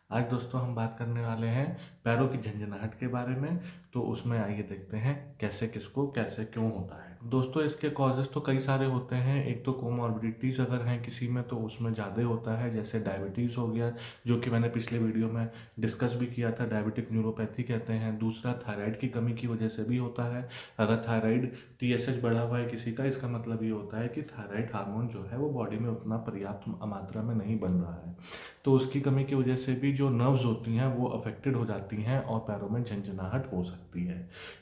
आज दोस्तों हम बात करने वाले हैं पैरों की झंझनाहट के बारे में। तो उसमें आइए देखते हैं कैसे, किसको, कैसे, क्यों होता है। दोस्तों इसके कॉजेज़ तो कई सारे होते हैं। एक तो कोमॉर्बिडिटीज़ अगर हैं किसी में तो उसमें ज़्यादा होता है, जैसे डायबिटीज़ हो गया, जो कि मैंने पिछले वीडियो में डिस्कस भी किया था, डायबिटिक न्यूरोपैथी कहते हैं। दूसरा थायराइड की कमी की वजह से भी होता है। अगर थायराइड TSH बढ़ा हुआ है किसी का, इसका मतलब ये होता है कि थायराइड हार्मोन जो है वो बॉडी में उतना पर्याप्त मात्रा में नहीं बन रहा है, तो उसकी कमी की वजह से भी जो नर्व्स होती हैं वो अफेक्टेड हो जाती हैं और पैरों में झंझनाहट हो सकती है।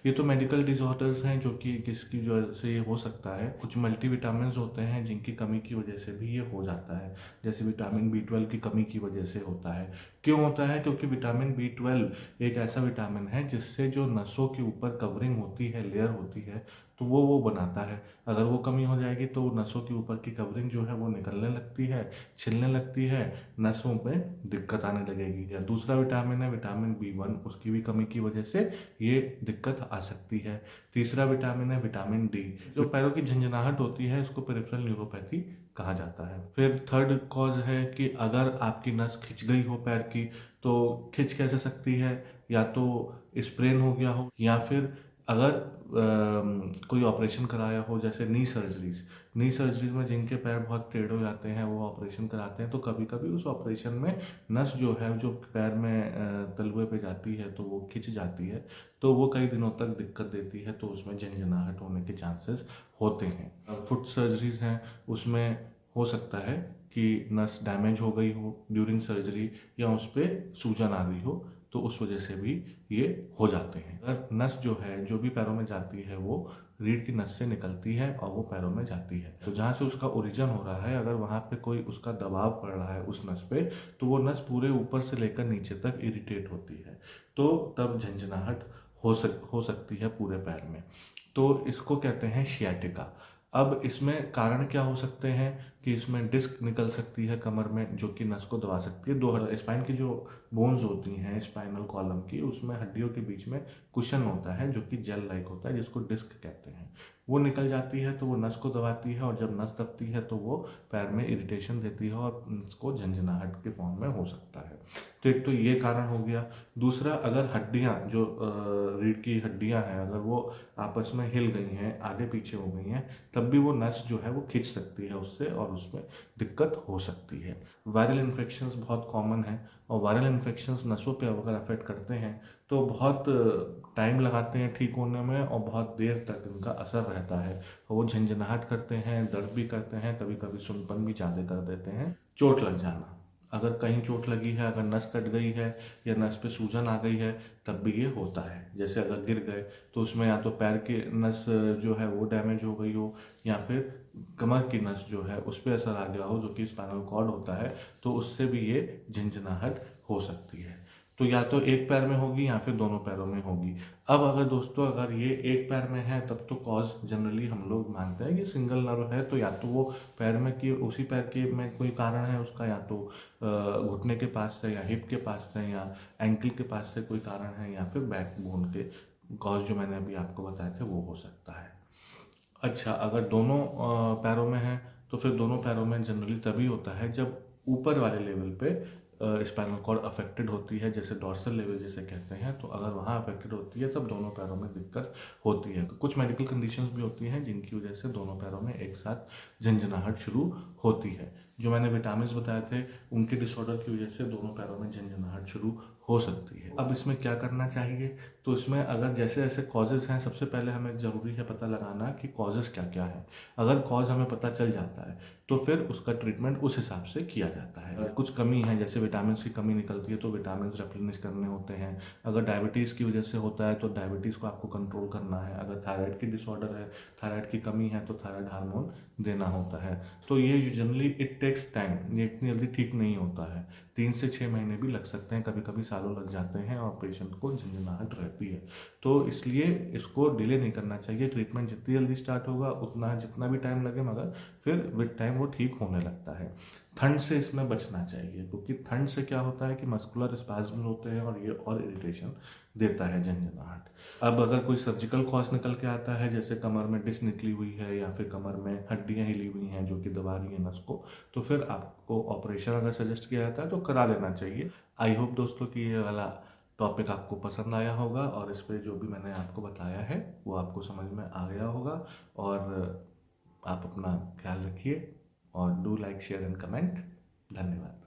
ये तो मेडिकल डिसऑर्डर्स हैं जो कि किसकी वजह से ये हो सकता है। कुछ मल्टीविटामिन्स होते हैं जिनकी कमी की वजह से भी ये हो जाता है, जैसे विटामिन B12 की कमी की वजह से होता है। क्यों होता है? क्योंकि विटामिन B12 एक ऐसा विटामिन है जिससे जो नसों के ऊपर कवरिंग होती है, लेयर होती है, तो वो बनाता है। अगर वो कमी हो जाएगी तो नसों के ऊपर की कवरिंग जो है वो निकलने लगती है, छिलने लगती है, नसों में दिक्कत आने लगेगी। या दूसरा विटामिन है विटामिन B1, उसकी भी कमी की वजह से ये दिक्कत आ सकती है। तीसरा विटामिन है विटामिन D। जो पैरों की झंझनाहट होती है इसको पेरिफेरल न्यूरोपैथी कहा जाता है। फिर थर्ड कॉज है कि अगर आपकी नस खिंच गई हो पैर की, तो खिंच कैसे सकती है? या तो स्प्रेन हो गया हो, या फिर अगर कोई ऑपरेशन कराया हो, जैसे नी सर्जरीज में जिनके पैर बहुत टेढ़े हो जाते हैं वो ऑपरेशन कराते हैं, तो कभी कभी उस ऑपरेशन में नस जो है जो पैर में तलवे पे जाती है तो वो खिंच जाती है, तो वो कई दिनों तक दिक्कत देती है, तो उसमें झंझनाहट होने के चांसेस होते हैं। फुट सर्जरीज हैं, उसमें हो सकता है कि नस डैमेज हो गई हो ड्यूरिंग सर्जरी, या उस पर सूजन आ गई हो, तो उस वजह से भी ये हो जाते हैं। अगर नस जो है जो भी पैरों में जाती है वो रीढ़ की नस से निकलती है और वो पैरों में जाती है, तो जहाँ से उसका ओरिजिन हो रहा है, अगर वहाँ पे कोई उसका दबाव पड़ रहा है उस नस पे, तो वो नस पूरे ऊपर से लेकर नीचे तक इरिटेट होती है, तो तब झंझनाहट हो सकती है पूरे पैर में। तो इसको कहते हैं शियाटिका। अब इसमें कारण क्या हो सकते हैं कि इसमें डिस्क निकल सकती है कमर में जो कि नस को दबा सकती है। दो स्पाइन की जो बोन्स होती हैं स्पाइनल कॉलम की, उसमें हड्डियों के बीच में कुशन होता है जो कि जेल लाइक होता है, जिसको डिस्क कहते हैं। वो निकल जाती है तो वो नस को दबाती है, और जब नस दबती है तो वो पैर में इरिटेशन देती है और उसको झंझनाहट के फॉर्म में हो सकता है। तो एक तो ये कारण हो गया। दूसरा, अगर हड्डियाँ जो रीढ़ की हड्डियाँ हैं अगर वो आपस में हिल गई हैं, आगे पीछे हो गई हैं, तब भी वो नस जो है वो खिंच सकती है उससे और उसमें दिक्कत हो सकती है। वायरल इन्फेक्शंस बहुत कॉमन है, और वायरल इन्फेक्शंस नसों पे अगर अफेक्ट करते हैं तो बहुत टाइम लगाते हैं ठीक होने में, और बहुत देर तक इनका असर रहता है। वो झंझनाहट करते हैं, दर्द भी करते हैं, कभी कभी सुनपन भी ज़्यादा कर देते हैं। चोट लग जाना, अगर कहीं चोट लगी है, अगर नस कट गई है या नस पे सूजन आ गई है, तब भी ये होता है। जैसे अगर गिर गए तो उसमें या तो पैर की नस जो है वो डैमेज हो गई हो, या फिर कमर की नस जो है उस पर असर आ गया हो जो कि स्पाइनल कॉर्ड होता है, तो उससे भी ये झंझनाहट हो सकती है। तो या तो एक पैर में होगी या फिर दोनों पैरों में होगी। अब अगर दोस्तों अगर ये एक पैर में है तब तो कॉज जनरली हम लोग मानते हैं कि सिंगल नर्व है, तो या तो वो पैर में कि उसी पैर के में कोई कारण है उसका, या तो घुटने के पास से, या हिप के पास से, या एंकल के पास से कोई कारण है, या फिर बैक बोन के कॉज जो मैंने अभी आपको बताए थे वो हो सकता है। अच्छा, अगर दोनों पैरों में है तो फिर दोनों पैरों में जनरली तभी होता है जब ऊपर वाले लेवल पे स्पाइनल कॉर्ड अफेक्टेड होती है, जैसे डॉर्सल लेवल जिसे कहते हैं, तो अगर वहाँ अफेक्टेड होती है तब दोनों पैरों में दिक्कत होती है। कुछ मेडिकल कंडीशंस भी होती हैं जिनकी वजह से दोनों पैरों में एक साथ झंझनाहट शुरू होती है। जो मैंने विटामिन्स बताए थे उनके डिसऑर्डर की वजह से दोनों पैरों में झंझनाहट शुरू हो सकती है। अब इसमें क्या करना चाहिए? तो इसमें अगर जैसे ऐसे कॉजेज़ हैं, सबसे पहले हमें ज़रूरी है पता लगाना कि कॉजेज़ क्या क्या है। अगर कॉज हमें पता चल जाता है तो फिर उसका ट्रीटमेंट उस हिसाब से किया जाता है। कुछ कमी है, जैसे विटामिन की कमी निकलती है तो विटामिन रिप्लेनिश करने होते हैं। अगर डायबिटीज़ की वजह से होता है तो डायबिटीज़ को आपको कंट्रोल करना है। अगर थायराइड की डिसऑर्डर है, थायराइड की कमी है, तो थायराइड हार्मोन देना होता है। तो ये जनरली इट टेक्स टाइम, ये इतनी जल्दी ठीक नहीं होता है। 3 से 6 महीने भी लग सकते हैं, कभी कभी सालों लग जाते हैं, और पेशेंट को झंझनाहट रहती है। तो इसलिए इसको डिले नहीं करना चाहिए। ट्रीटमेंट जितनी जल्दी स्टार्ट होगा उतना जितना भी टाइम लगे, मगर फिर विद टाइम वो ठीक होने लगता है। ठंड से इसमें बचना चाहिए, क्योंकि ठंड से क्या होता है कि मस्कुलर स्पाज्म होते हैं और ये और इरिटेशन देता है, झंझनाहट। अब अगर कोई सर्जिकल कॉज निकल के आता है, जैसे कमर में डिस्क निकली हुई है या फिर कमर में हड्डियां हिली हुई हैं जो कि दबा रही हैं नस को, तो फिर आपको ऑपरेशन अगर सजेस्ट किया जाता है तो करा लेना चाहिए। आई होप दोस्तों कि ये वाला टॉपिक आपको पसंद आया होगा और इस पे जो भी मैंने आपको बताया है वो आपको समझ में आ गया होगा। और आप अपना ख्याल रखिए और do like share and comment. धन्यवाद।